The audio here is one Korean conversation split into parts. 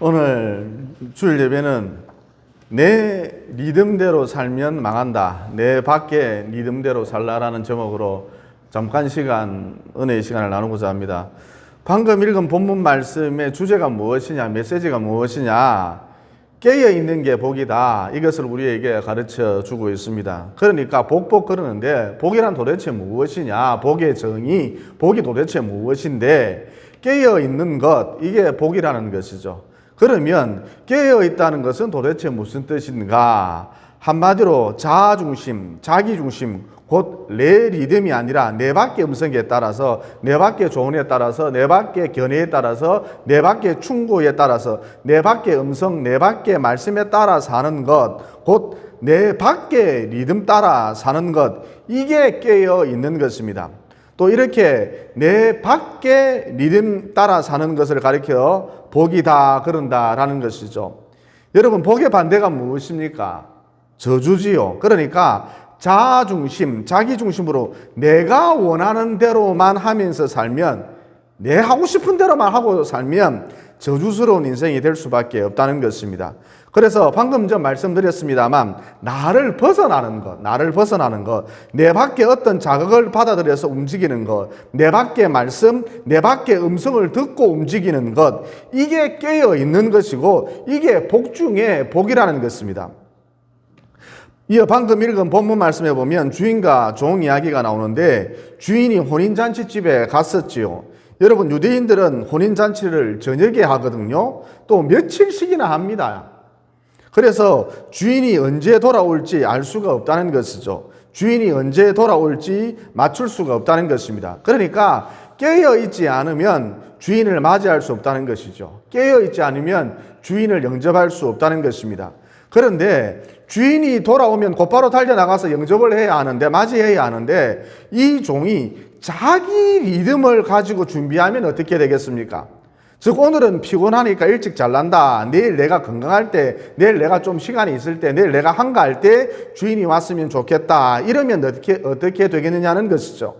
오늘 주일 예배는 내 리듬대로 살면 망한다. 내 밖에 리듬대로 살라라는 제목으로 잠깐 은혜의 시간을 나누고자 합니다. 방금 읽은 본문 말씀의 주제가 무엇이냐, 메시지가 무엇이냐, 깨어있는 게 복이다. 이것을 우리에게 가르쳐 주고 있습니다. 그러니까 복복 그러는데 복이란 도대체 무엇이냐, 복의 정의, 복이 도대체 무엇인데 깨어있는 것, 이게 복이라는 것이죠. 그러면 깨어있다는 것은 도대체 무슨 뜻인가? 한마디로 자아중심, 자기중심, 곧 내 리듬이 아니라 내 밖의 음성에 따라서, 내 밖의 조언에 따라서, 내 밖의 견해에 따라서, 내 밖의 충고에 따라서, 내 밖의 음성, 내 밖의 말씀에 따라 사는 것, 곧 내 밖의 리듬 따라 사는 것, 이게 깨어있는 것입니다. 또 이렇게 내 밖의 리듬 따라 사는 것을 가리켜 복이다 그런다라는 것이죠. 여러분, 복의 반대가 무엇입니까? 저주지요. 그러니까 자아중심, 자기중심으로 내가 원하는 대로만 하면서 살면, 내 하고 싶은 대로만 하고 살면 저주스러운 인생이 될 수밖에 없다는 것입니다. 그래서 방금 전 말씀드렸습니다만, 나를 벗어나는 것, 내 밖에 어떤 자극을 받아들여서 움직이는 것, 내 밖의 말씀, 내 밖의 음성을 듣고 움직이는 것, 이게 깨어 있는 것이고, 이게 복 중에 복이라는 것입니다. 이어 방금 읽은 본문 말씀에 보면 주인과 종 이야기가 나오는데, 주인이 혼인잔치집에 갔었지요. 여러분, 유대인들은 혼인잔치를 저녁에 하거든요. 또 며칠씩이나 합니다. 그래서 주인이 언제 돌아올지 알 수가 없다는 것이죠. 주인이 언제 돌아올지 맞출 수가 없다는 것입니다. 그러니까 깨어있지 않으면 주인을 맞이할 수 없다는 것이죠. 깨어있지 않으면 주인을 영접할 수 없다는 것입니다. 그런데 주인이 돌아오면 곧바로 달려나가서 영접을 해야 하는데, 맞이해야 하는데, 이 종이 자기 리듬을 가지고 준비하면 어떻게 되겠습니까? 즉, 오늘은 피곤하니까 일찍 잘난다. 내일 내가 건강할 때, 내일 내가 좀 시간이 있을 때, 내일 내가 한가할 때 주인이 왔으면 좋겠다. 이러면 어떻게 되겠느냐는 것이죠.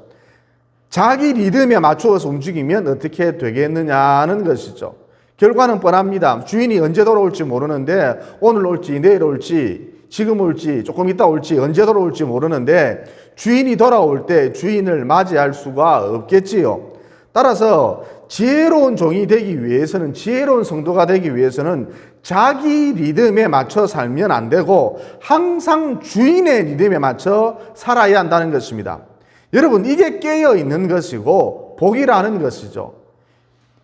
자기 리듬에 맞추어서 움직이면 어떻게 되겠느냐는 것이죠. 결과는 뻔합니다. 주인이 언제 돌아올지 모르는데, 오늘 올지, 내일 올지, 지금 올지, 조금 있다 올지, 언제 돌아올지 모르는데, 주인이 돌아올 때 주인을 맞이할 수가 없겠지요. 따라서 지혜로운 종이 되기 위해서는, 지혜로운 성도가 되기 위해서는 자기 리듬에 맞춰 살면 안 되고 항상 주인의 리듬에 맞춰 살아야 한다는 것입니다. 여러분, 이게 깨어 있는 것이고 복이라는 것이죠.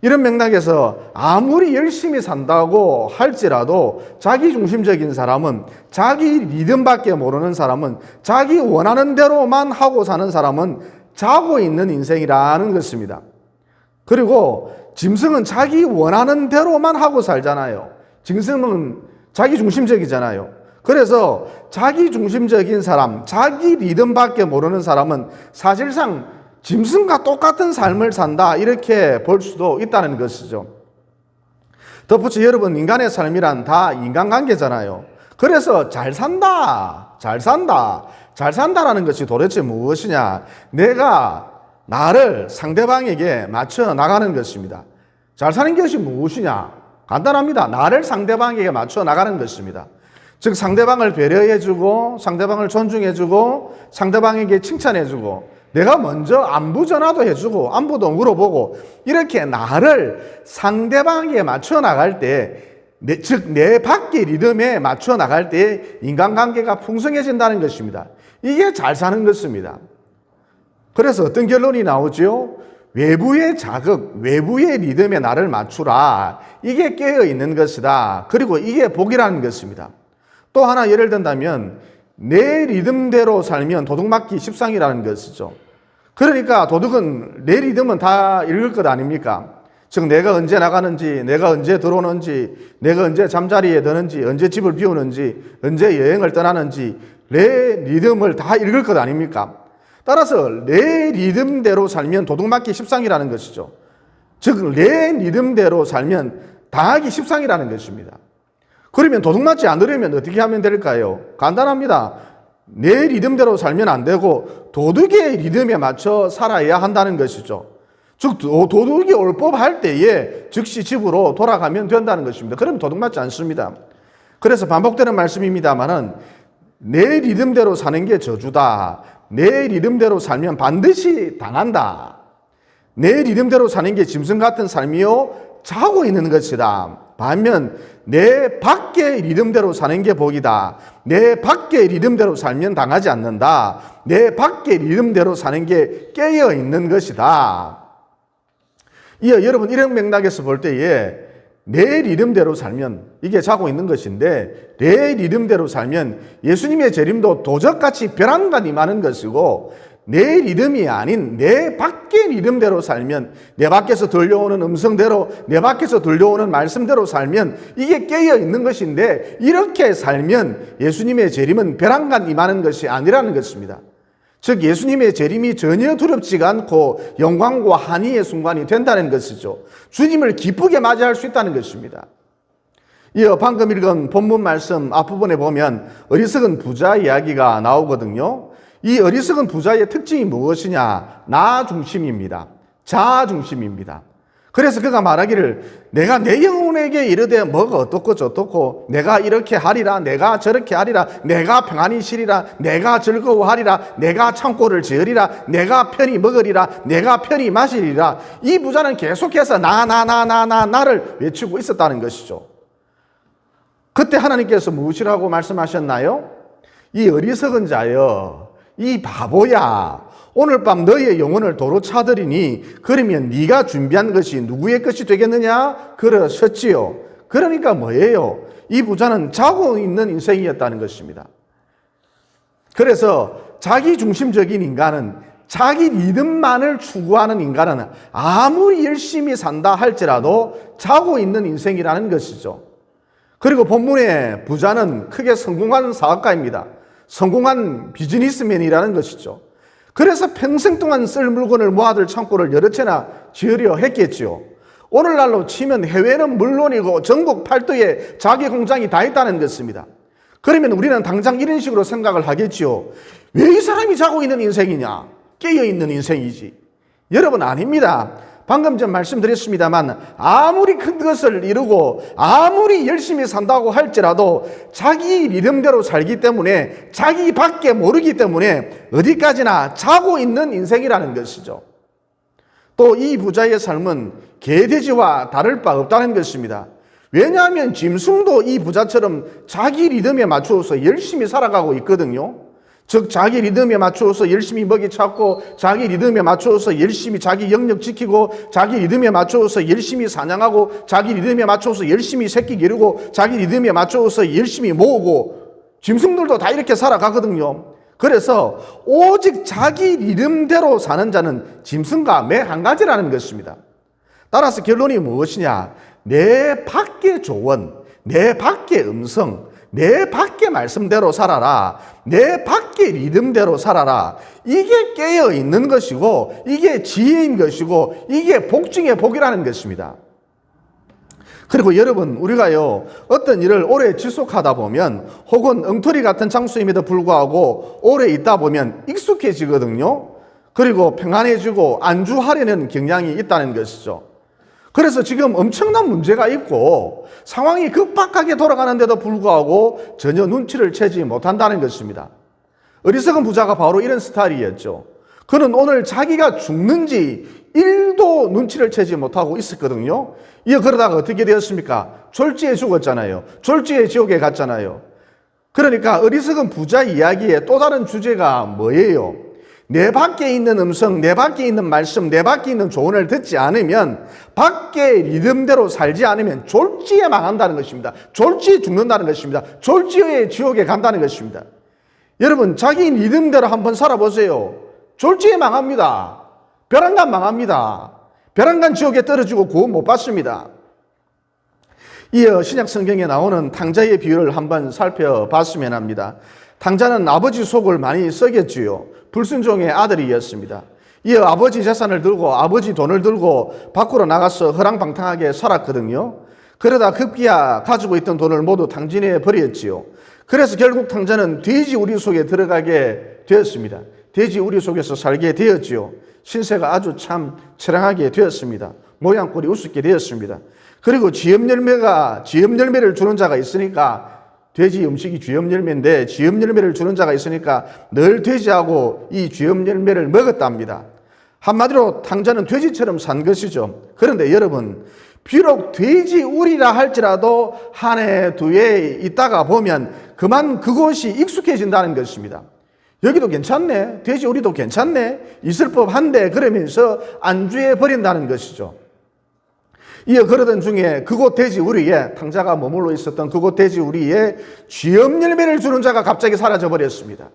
이런 맥락에서 아무리 열심히 산다고 할지라도 자기중심적인 사람은, 자기 리듬밖에 모르는 사람은, 자기 원하는 대로만 하고 사는 사람은 자고 있는 인생이라는 것입니다. 그리고 짐승은 자기 원하는 대로만 하고 살잖아요. 짐승은 자기중심적이잖아요. 그래서 자기중심적인 사람, 자기 리듬밖에 모르는 사람은 사실상 짐승과 똑같은 삶을 산다, 이렇게 볼 수도 있다는 것이죠. 덧붙여 여러분, 인간의 삶이란 다 인간관계잖아요. 그래서 잘 산다라는 것이 도대체 무엇이냐? 내가 나를 상대방에게 맞춰 나가는 것입니다. 잘 사는 것이 무엇이냐? 간단합니다. 나를 상대방에게 맞춰 나가는 것입니다. 즉, 상대방을 배려해주고, 상대방을 존중해주고, 상대방에게 칭찬해주고, 내가 먼저 안부 전화도 해주고, 안부도 물어보고, 이렇게 나를 상대방에게 맞춰 나갈 때, 즉 내 밖의 리듬에 맞춰 나갈 때 인간관계가 풍성해진다는 것입니다. 이게 잘 사는 것입니다. 그래서 어떤 결론이 나오죠? 외부의 자극, 외부의 리듬에 나를 맞추라. 이게 깨어있는 것이다. 그리고 이게 복이라는 것입니다. 또 하나 예를 든다면, 내 리듬대로 살면 도둑맞기 십상이라는 것이죠. 그러니까 도둑은 내 리듬은 다 읽을 것 아닙니까? 즉, 내가 언제 나가는지, 내가 언제 들어오는지, 내가 언제 잠자리에 드는지, 언제 집을 비우는지, 언제 여행을 떠나는지, 내 리듬을 다 읽을 것 아닙니까? 따라서 내 리듬대로 살면 도둑맞기 십상이라는 것이죠. 즉, 내 리듬대로 살면 당하기 십상이라는 것입니다. 그러면 도둑맞지 않으려면 어떻게 하면 될까요? 간단합니다. 내 리듬대로 살면 안 되고 도둑의 리듬에 맞춰 살아야 한다는 것이죠. 즉 도둑이 올 법할 때에 즉시 집으로 돌아가면 된다는 것입니다. 그러면 도둑맞지 않습니다. 그래서 반복되는 말씀입니다만은 내 리듬대로 사는 게 저주다. 내 리듬대로 살면 반드시 당한다. 내 리듬대로 사는 게 짐승 같은 삶이요 자고 있는 것이다. 반면 내 밖의 리듬대로 사는 게 복이다. 내 밖의 리듬대로 살면 당하지 않는다. 내 밖의 리듬대로 사는 게 깨어 있는 것이다. 여러분 이런 맥락에서 볼 때에 내 리듬대로 살면 이게 자고 있는 것인데 내 리듬대로 살면 예수님의 재림도 도적같이 벼랑간 임하는 것이고 내 리듬이 아닌 내 밖의 리듬대로 살면 내 밖에서 들려오는 음성대로 내 밖에서 들려오는 말씀대로 살면 이게 깨어 있는 것인데 이렇게 살면 예수님의 재림은 벼랑간 임하는 것이 아니라는 것입니다. 즉 예수님의 재림이 전혀 두렵지가 않고 영광과 한의의 순간이 된다는 것이죠. 주님을 기쁘게 맞이할 수 있다는 것입니다. 이어 방금 읽은 본문 말씀 앞부분에 보면 어리석은 부자 이야기가 나오거든요. 이 어리석은 부자의 특징이 무엇이냐? 나 중심입니다. 자아 중심입니다. 그래서 그가 말하기를 내가 내 영혼에게 이르되 뭐가 어떻고 저떻고 내가 이렇게 하리라 내가 저렇게 하리라 내가 평안히 쉬리라 내가 즐거워하리라 내가 창고를 지으리라 내가 편히 먹으리라 내가 편히 마시리라. 이 부자는 계속해서 나를 외치고 있었다는 것이죠. 그때 하나님께서 무엇이라고 말씀하셨나요? 이 어리석은 자여 이 바보야 오늘 밤 너의 영혼을 도로 차들이니 그러면 네가 준비한 것이 누구의 것이 되겠느냐? 그러셨지요. 그러니까 뭐예요? 이 부자는 자고 있는 인생이었다는 것입니다. 그래서 자기 중심적인 인간은 자기 리듬만을 추구하는 인간은 아무리 열심히 산다 할지라도 자고 있는 인생이라는 것이죠. 그리고 본문의 부자는 크게 성공한 사업가입니다. 성공한 비즈니스맨이라는 것이죠. 그래서 평생 동안 쓸 물건을 모아둘 창고를 여러 채나 지으려 했겠지요. 오늘날로 치면 해외는 물론이고 전국 팔도에 자기 공장이 다 있다는 것입니다. 그러면 우리는 당장 이런 식으로 생각을 하겠지요. 왜 이 사람이 자고 있는 인생이냐? 깨어있는 인생이지. 여러분 아닙니다. 방금 전 말씀드렸습니다만 아무리 큰 것을 이루고 아무리 열심히 산다고 할지라도 자기 리듬대로 살기 때문에 자기 밖에 모르기 때문에 어디까지나 자고 있는 인생이라는 것이죠. 또 이 부자의 삶은 개돼지와 다를 바 없다는 것입니다. 왜냐하면 짐승도 이 부자처럼 자기 리듬에 맞추어서 열심히 살아가고 있거든요. 즉 자기 리듬에 맞추어서 열심히 먹이 찾고 자기 리듬에 맞추어서 열심히 자기 영역 지키고 자기 리듬에 맞추어서 열심히 사냥하고 자기 리듬에 맞추어서 열심히 새끼 기르고 자기 리듬에 맞추어서 열심히 모으고 짐승들도 다 이렇게 살아가거든요. 그래서 오직 자기 리듬대로 사는 자는 짐승과 매 한 가지라는 것입니다. 따라서 결론이 무엇이냐? 내 밖의 조언, 내 밖의 음성, 내 밖의 말씀대로 살아라. 내 밖의 리듬대로 살아라. 이게 깨어 있는 것이고 이게 지혜인 것이고 이게 복 중의 복이라는 것입니다. 그리고 여러분 우리가요 어떤 일을 오래 지속하다 보면 혹은 엉터리 같은 장소임에도 불구하고 오래 있다 보면 익숙해지거든요. 그리고 평안해지고 안주하려는 경향이 있다는 것이죠. 그래서 지금 엄청난 문제가 있고 상황이 급박하게 돌아가는데도 불구하고 전혀 눈치를 채지 못한다는 것입니다. 어리석은 부자가 바로 이런 스타일이었죠. 그는 오늘 자기가 죽는지 1도 눈치를 채지 못하고 있었거든요. 그러다가 어떻게 되었습니까? 졸지에 죽었잖아요. 졸지에 지옥에 갔잖아요. 그러니까 어리석은 부자 이야기의 또 다른 주제가 뭐예요? 내 밖에 있는 음성, 내 밖에 있는 말씀, 내 밖에 있는 조언을 듣지 않으면 밖의 리듬대로 살지 않으면 졸지에 망한다는 것입니다. 졸지에 죽는다는 것입니다. 졸지에 지옥에 간다는 것입니다. 여러분 자기 리듬대로 한번 살아보세요. 졸지에 망합니다. 벼랑간 망합니다. 벼랑간 지옥에 떨어지고 구원 못 받습니다. 이어 신약 성경에 나오는 탕자의 비유를 한번 살펴봤으면 합니다. 탕자는 아버지 속을 많이 썩였지요. 불순종의 아들이었습니다. 이어 아버지 재산을 들고 아버지 돈을 들고 밖으로 나가서 허랑방탕하게 살았거든요. 그러다 급기야 가지고 있던 돈을 모두 탕진해 버렸지요. 그래서 결국 탕자는 돼지 우리 속에 들어가게 되었습니다. 돼지 우리 속에서 살게 되었지요. 신세가 아주 참 처량하게 되었습니다. 모양꼴이 우습게 되었습니다. 그리고 쥐염열매를 주는 자가 있으니까, 돼지 음식이 쥐염열매인데 쥐염열매를 주는 자가 있으니까 늘 돼지하고 이 쥐염열매를 먹었답니다. 한마디로 탕자는 돼지처럼 산 것이죠. 그런데 여러분, 비록 돼지 우리라 할지라도 한 해, 두 해 있다가 보면 그만 그곳이 익숙해진다는 것입니다. 여기도 괜찮네, 돼지 우리도 괜찮네, 있을 법한데 그러면서 안주해 버린다는 것이죠. 이어 그러던 중에 그곳 돼지 우리에, 탕자가 머물러 있었던 그곳 돼지 우리에 쥐염열매를 주는 자가 갑자기 사라져 버렸습니다.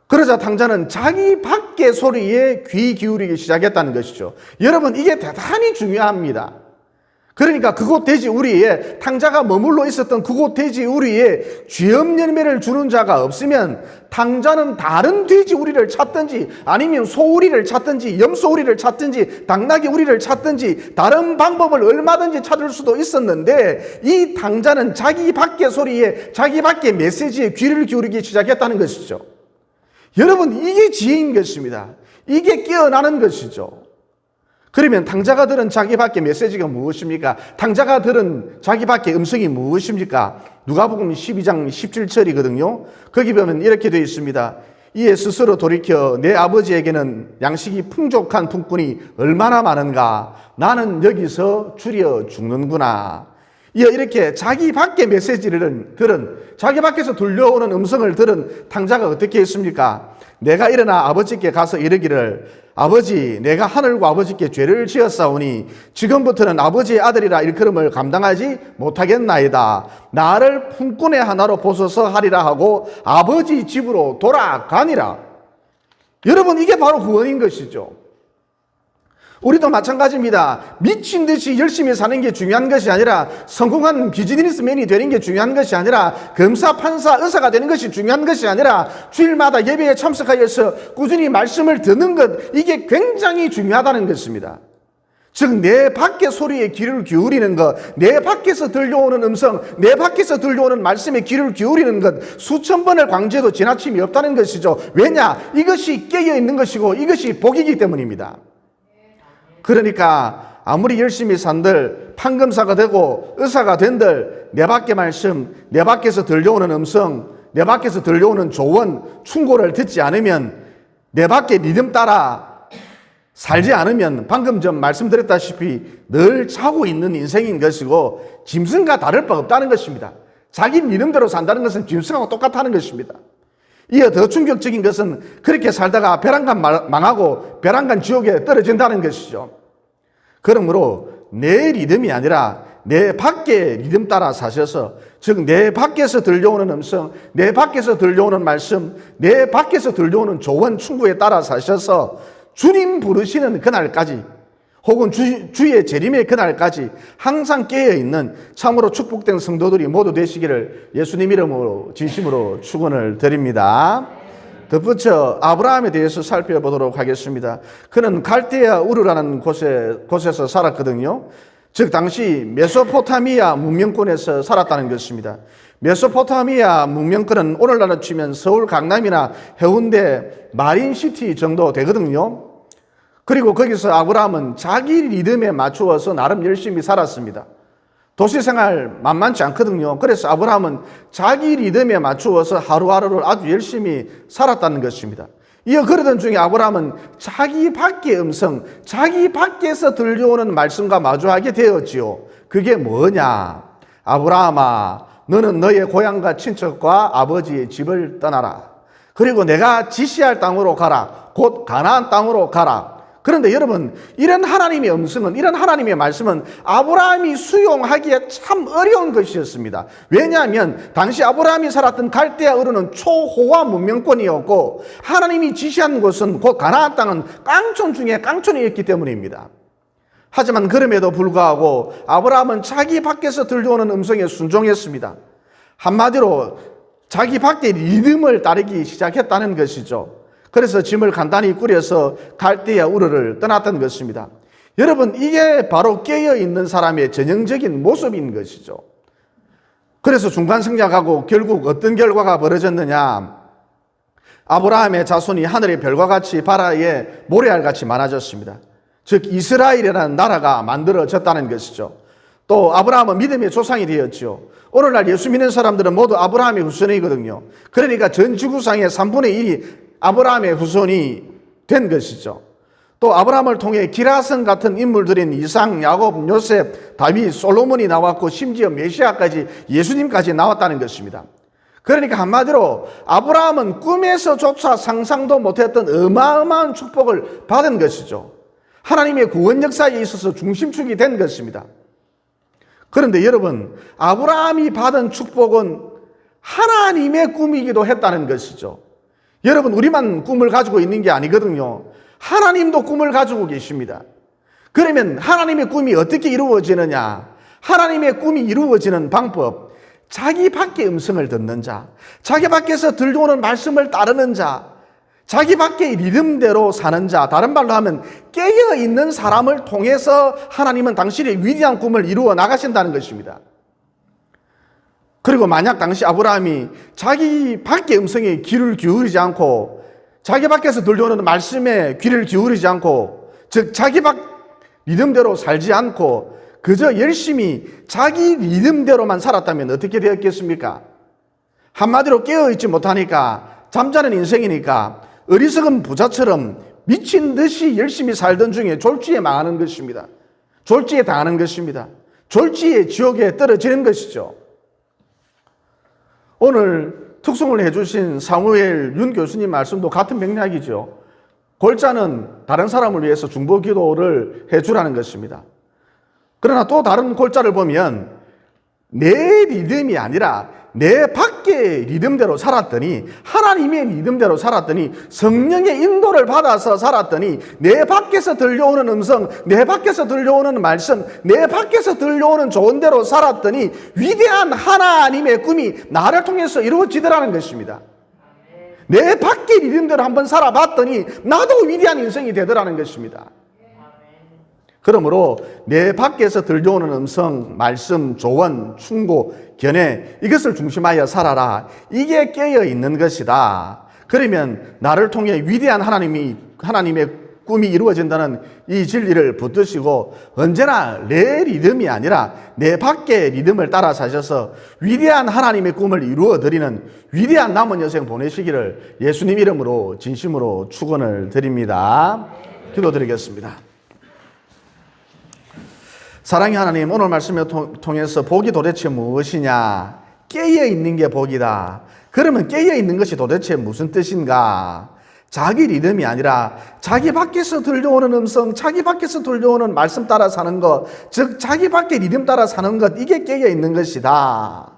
그러자 탕자는 자기 밖의 소리에 귀 기울이기 시작했다는 것이죠. 여러분, 이게 대단히 중요합니다. 그러니까 그곳 돼지 우리에, 탕자가 머물러 있었던 그곳 돼지 우리에 쥐염열매를 주는 자가 없으면 탕자는 다른 돼지 우리를 찾든지 아니면 소우리를 찾든지 염소우리를 찾든지 당나귀 우리를 찾든지 다른 방법을 얼마든지 찾을 수도 있었는데, 이 탕자는 자기 밖의 소리에, 자기 밖의 메시지에 귀를 기울이기 시작했다는 것이죠. 여러분, 이게 지혜인 것입니다. 이게 깨어나는 것이죠. 그러면 탕자가 들은 자기 밖의 메시지가 무엇입니까? 탕자가 들은 자기 밖의 음성이 무엇입니까? 누가복음 12장 17절이거든요. 거기 보면 이렇게 되어 있습니다. 이에 스스로 돌이켜 내 아버지에게는 양식이 풍족한 품꾼이 얼마나 많은가. 나는 여기서 줄여 죽는구나. 이렇게 자기 밖의 메시지를 들은, 자기 밖에서 들려오는 음성을 들은 탕자가 어떻게 했습니까? 내가 일어나 아버지께 가서 이르기를, 아버지, 내가 하늘과 아버지께 죄를 지었사오니 지금부터는 아버지의 아들이라 일컬음을 감당하지 못하겠나이다. 나를 품꾼의 하나로 보소서 하리라 하고 아버지 집으로 돌아가니라. 여러분, 이게 바로 구원인 것이죠. 우리도 마찬가지입니다. 미친 듯이 열심히 사는 게 중요한 것이 아니라, 성공한 비즈니스맨이 되는 게 중요한 것이 아니라, 검사, 판사, 의사가 되는 것이 중요한 것이 아니라, 주일마다 예배에 참석하여서 꾸준히 말씀을 듣는 것, 이게 굉장히 중요하다는 것입니다. 즉, 내 밖의 소리에 귀를 기울이는 것, 내 밖에서 들려오는 음성, 내 밖에서 들려오는 말씀에 귀를 기울이는 것, 수천 번을 강조해도 지나침이 없다는 것이죠. 왜냐? 이것이 깨어있는 것이고 이것이 복이기 때문입니다. 그러니까 아무리 열심히 산들, 판검사가 되고 의사가 된들, 내 밖의 말씀, 내 밖에서 들려오는 음성, 내 밖에서 들려오는 조언, 충고를 듣지 않으면, 내 밖의 리듬 따라 살지 않으면 방금 전 말씀드렸다시피 늘 자고 있는 인생인 것이고 짐승과 다를 바 없다는 것입니다. 자기 리듬대로 산다는 것은 짐승하고 똑같다는 것입니다. 이어 더 충격적인 것은 그렇게 살다가 벼랑간 망하고 벼랑간 지옥에 떨어진다는 것이죠. 그러므로 내 리듬이 아니라 내 밖의 리듬 따라 사셔서, 즉 내 밖에서 들려오는 음성, 내 밖에서 들려오는 말씀, 내 밖에서 들려오는 조언, 충고에 따라 사셔서 주님 부르시는 그날까지, 혹은 주의 재림의 그날까지 항상 깨어있는 참으로 축복된 성도들이 모두 되시기를 예수님 이름으로 진심으로 축원을 드립니다. 덧붙여 아브라함에 대해서 살펴보도록 하겠습니다. 그는 갈대아 우르라는 곳에서 살았거든요. 즉 당시 메소포타미아 문명권에서 살았다는 것입니다. 메소포타미아 문명권은 오늘날로 치면 서울 강남이나 해운대 마린시티 정도 되거든요. 그리고 거기서 아브라함은 자기 리듬에 맞추어서 나름 열심히 살았습니다. 도시생활 만만치 않거든요. 그래서 아브라함은 자기 리듬에 맞추어서 하루하루를 아주 열심히 살았다는 것입니다. 이어 그러던 중에 아브라함은 자기 밖의 음성, 자기 밖에서 들려오는 말씀과 마주하게 되었지요. 그게 뭐냐? 아브라함아, 너는 너의 고향과 친척과 아버지의 집을 떠나라. 그리고 내가 지시할 땅으로 가라. 곧 가나안 땅으로 가라. 그런데 여러분, 이런 하나님의 음성은, 이런 하나님의 말씀은 아브라함이 수용하기에 참 어려운 것이었습니다. 왜냐하면 당시 아브라함이 살았던 갈대아 우르는 초호화 문명권이었고, 하나님이 지시한 곳은 곧 가나안 땅은 깡촌 중에 깡촌이었기 때문입니다. 하지만 그럼에도 불구하고 아브라함은 자기 밖에서 들려오는 음성에 순종했습니다. 한마디로 자기 밖의 리듬을 따르기 시작했다는 것이죠. 그래서 짐을 간단히 꾸려서 갈대아 우르를 떠났던 것입니다. 여러분, 이게 바로 깨어있는 사람의 전형적인 모습인 것이죠. 그래서 중간 성장하고 결국 어떤 결과가 벌어졌느냐? 아브라함의 자손이 하늘의 별과 같이 바다의 모래알같이 많아졌습니다. 즉 이스라엘이라는 나라가 만들어졌다는 것이죠. 또 아브라함은 믿음의 조상이 되었죠. 오늘날 예수 믿는 사람들은 모두 아브라함의 후손이거든요. 그러니까 전 지구상의 3분의 1이 아브라함의 후손이 된 것이죠. 또 아브라함을 통해 기라성 같은 인물들인 이삭, 야곱, 요셉, 다윗, 솔로몬이 나왔고 심지어 메시아까지, 예수님까지 나왔다는 것입니다. 그러니까 한마디로 아브라함은 꿈에서조차 상상도 못했던 어마어마한 축복을 받은 것이죠. 하나님의 구원 역사에 있어서 중심축이 된 것입니다. 그런데 여러분, 아브라함이 받은 축복은 하나님의 꿈이기도 했다는 것이죠. 여러분, 우리만 꿈을 가지고 있는 게 아니거든요. 하나님도 꿈을 가지고 계십니다. 그러면 하나님의 꿈이 어떻게 이루어지느냐? 하나님의 꿈이 이루어지는 방법, 자기 밖의 음성을 듣는 자, 자기 밖에서 들려오는 말씀을 따르는 자, 자기 밖의 리듬대로 사는 자, 다른 말로 하면 깨어있는 사람을 통해서 하나님은 당신의 위대한 꿈을 이루어 나가신다는 것입니다. 그리고 만약 당시 아브라함이 자기 밖의 음성에 귀를 기울이지 않고, 자기 밖에서 들려오는 말씀에 귀를 기울이지 않고, 즉 자기 밖 리듬대로 살지 않고 그저 열심히 자기 리듬대로만 살았다면 어떻게 되었겠습니까? 한마디로 깨어있지 못하니까, 잠자는 인생이니까 어리석은 부자처럼 미친 듯이 열심히 살던 중에 졸지에 망하는 것입니다. 졸지에 당하는 것입니다. 졸지에 지옥에 떨어지는 것이죠. 오늘 특송을 해주신 사무엘 윤 교수님 말씀도 같은 맥락이죠. 골자는 다른 사람을 위해서 중보 기도를 해주라는 것입니다. 그러나 또 다른 골자를 보면 내 리듬이 아니라 내 밖의 리듬대로 살았더니, 하나님의 리듬대로 살았더니, 성령의 인도를 받아서 살았더니 내 밖에서 들려오는 음성, 내 밖에서 들려오는 말씀, 내 밖에서 들려오는 좋은 대로 살았더니 위대한 하나님의 꿈이 나를 통해서 이루어지더라는 것입니다. 내 밖의 리듬대로 한번 살아봤더니 나도 위대한 인생이 되더라는 것입니다. 그러므로 내 밖에서 들려오는 음성, 말씀, 조언, 충고, 견해, 이것을 중심하여 살아라. 이게 깨어 있는 것이다. 그러면 나를 통해 위대한 하나님의 꿈이 이루어진다는 이 진리를 붙드시고 언제나 내 리듬이 아니라 내 밖의 리듬을 따라 사셔서 위대한 하나님의 꿈을 이루어드리는 위대한 남은 여생 보내시기를 예수님 이름으로 진심으로 축원을 드립니다. 기도드리겠습니다. 사랑의 하나님, 오늘 말씀을 통해서 복이 도대체 무엇이냐? 깨어있는 게 복이다. 그러면 깨어있는 것이 도대체 무슨 뜻인가? 자기 리듬이 아니라 자기 밖에서 들려오는 음성, 자기 밖에서 들려오는 말씀 따라 사는 것, 즉 자기 밖의 리듬 따라 사는 것, 이게 깨어있는 것이다.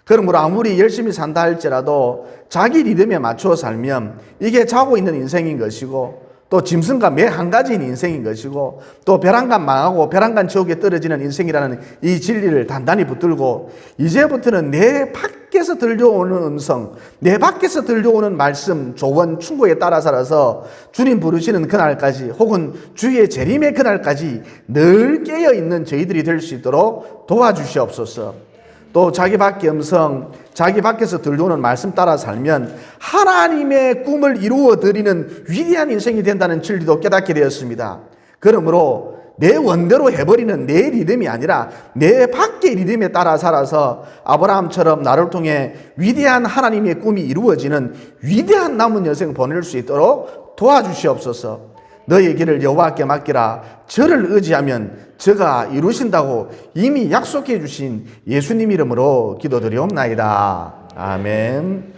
그러므로 아무리 열심히 산다 할지라도 자기 리듬에 맞추어 살면 이게 자고 있는 인생인 것이고, 또 짐승과 매 한 가지인 인생인 것이고, 또 벼랑간 망하고 벼랑간 지옥에 떨어지는 인생이라는 이 진리를 단단히 붙들고, 이제부터는 내 밖에서 들려오는 음성, 내 밖에서 들려오는 말씀, 조언, 충고에 따라 살아서 주님 부르시는 그날까지, 혹은 주의 재림의 그날까지 늘 깨어있는 저희들이 될 수 있도록 도와주시옵소서. 또 자기 밖의 음성, 자기 밖에서 들려오는 말씀 따라 살면 하나님의 꿈을 이루어드리는 위대한 인생이 된다는 진리도 깨닫게 되었습니다. 그러므로 내 원대로 해버리는 내 리듬이 아니라 내 밖의 리듬에 따라 살아서 아브라함처럼 나를 통해 위대한 하나님의 꿈이 이루어지는 위대한 남은 여생 보낼 수 있도록 도와주시옵소서. 너의 길을 여호와께 맡기라. 저를 의지하면 저가 이루신다고 이미 약속해 주신 예수님 이름으로 기도드리옵나이다. 아멘.